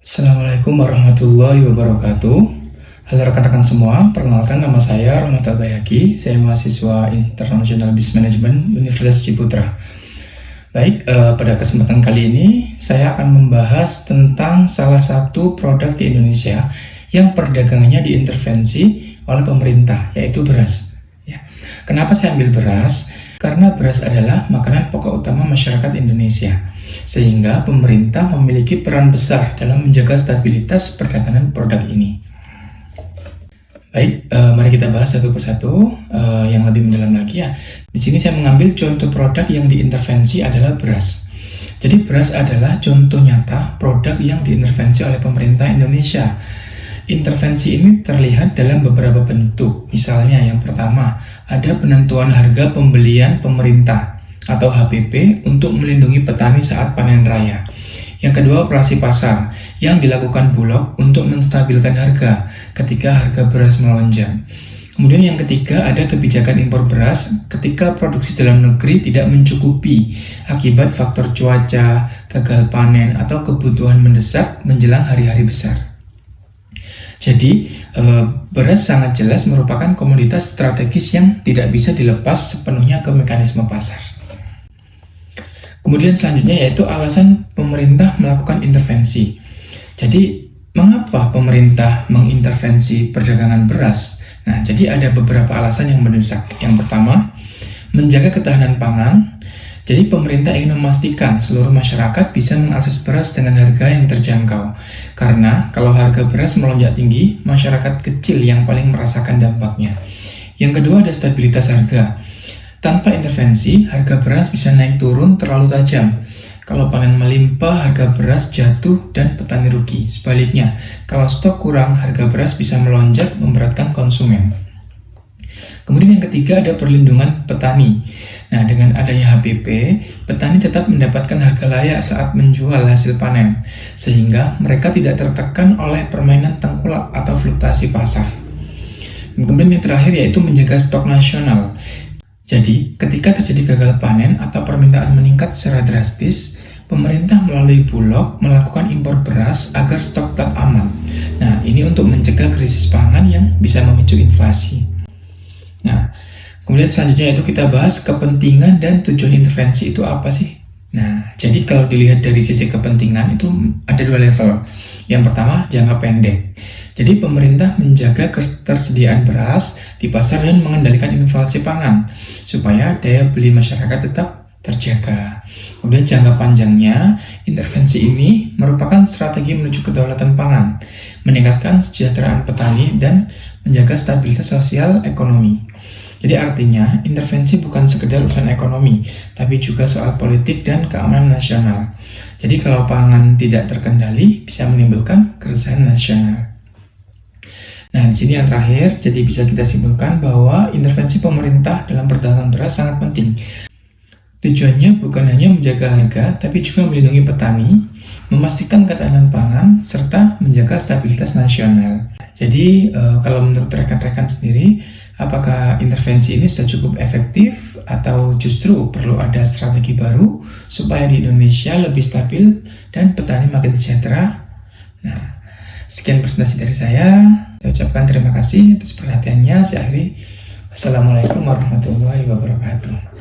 Assalamualaikum warahmatullahi wabarakatuh. Halo rekan-rekan semua, perkenalkan nama saya Rahmat Albayaki. Saya mahasiswa International Business Management Universitas Ciputra. Baik, pada kesempatan kali ini saya akan membahas tentang salah satu produk di Indonesia yang perdagangannya diintervensi oleh pemerintah, yaitu beras. Ya. Kenapa saya ambil beras? Karena beras adalah makanan pokok utama masyarakat Indonesia, sehingga pemerintah memiliki peran besar dalam menjaga stabilitas perdagangan produk ini. Baik, mari kita bahas satu persatu yang lebih mendalam lagi ya. Di sini saya mengambil contoh produk yang diintervensi adalah beras. Jadi beras adalah contoh nyata produk yang diintervensi oleh pemerintah Indonesia. Intervensi ini terlihat dalam beberapa bentuk. Misalnya yang pertama, ada penentuan harga pembelian pemerintah atau HPP untuk melindungi petani saat panen raya. Yang kedua, operasi pasar yang dilakukan Bulog untuk menstabilkan harga ketika harga beras melonjak. Kemudian yang ketiga, ada kebijakan impor beras ketika produksi dalam negeri tidak mencukupi akibat faktor cuaca, gagal panen, atau kebutuhan mendesak menjelang hari-hari besar. Jadi, beras sangat jelas merupakan komoditas strategis yang tidak bisa dilepas sepenuhnya ke mekanisme pasar. Kemudian selanjutnya yaitu alasan pemerintah melakukan intervensi. Jadi, mengapa pemerintah mengintervensi perdagangan beras? Nah, jadi ada beberapa alasan yang mendesak. Yang pertama, menjaga ketahanan pangan. Jadi pemerintah ingin memastikan seluruh masyarakat bisa mengakses beras dengan harga yang terjangkau. Karena kalau harga beras melonjak tinggi, masyarakat kecil yang paling merasakan dampaknya. Yang kedua ada stabilitas harga. Tanpa intervensi, harga beras bisa naik turun terlalu tajam. Kalau panen melimpah, harga beras jatuh dan petani rugi. Sebaliknya, kalau stok kurang, harga beras bisa melonjak memberatkan konsumen. Kemudian yang ketiga ada perlindungan petani. Nah, dengan adanya HPP, petani tetap mendapatkan harga layak saat menjual hasil panen, sehingga mereka tidak tertekan oleh permainan tengkulak atau fluktuasi pasar. Kemudian yang terakhir yaitu menjaga stok nasional. Jadi, ketika terjadi gagal panen atau permintaan meningkat secara drastis, pemerintah melalui Bulog melakukan impor beras agar stok tetap aman. Nah, ini untuk mencegah krisis pangan yang bisa memicu inflasi. Nah, kemudian selanjutnya itu kita bahas kepentingan dan tujuan intervensi itu apa sih? Nah, jadi kalau dilihat dari sisi kepentingan itu ada dua level. Yang pertama, jangka pendek. Jadi pemerintah menjaga ketersediaan beras di pasar dan mengendalikan inflasi pangan supaya daya beli masyarakat tetap terjaga. Kemudian jangka panjangnya, intervensi ini merupakan strategi menuju kedaulatan pangan, meningkatkan kesejahteraan petani dan menjaga stabilitas sosial ekonomi. Jadi artinya, intervensi bukan sekedar urusan ekonomi, tapi juga soal politik dan keamanan nasional. Jadi kalau pangan tidak terkendali, bisa menimbulkan keresahan nasional. Nah, di sini yang terakhir, jadi bisa kita simpulkan bahwa intervensi pemerintah dalam perdagangan beras sangat penting. Tujuannya bukan hanya menjaga harga, tapi juga melindungi petani, memastikan ketahanan pangan, serta menjaga stabilitas nasional. Jadi, kalau menurut rekan-rekan sendiri, apakah intervensi ini sudah cukup efektif atau justru perlu ada strategi baru supaya di Indonesia lebih stabil dan petani makin sejahtera? Nah, sekian presentasi dari saya. Saya ucapkan terima kasih atas perhatiannya. Saya akhiri. Wassalamualaikum warahmatullahi wabarakatuh.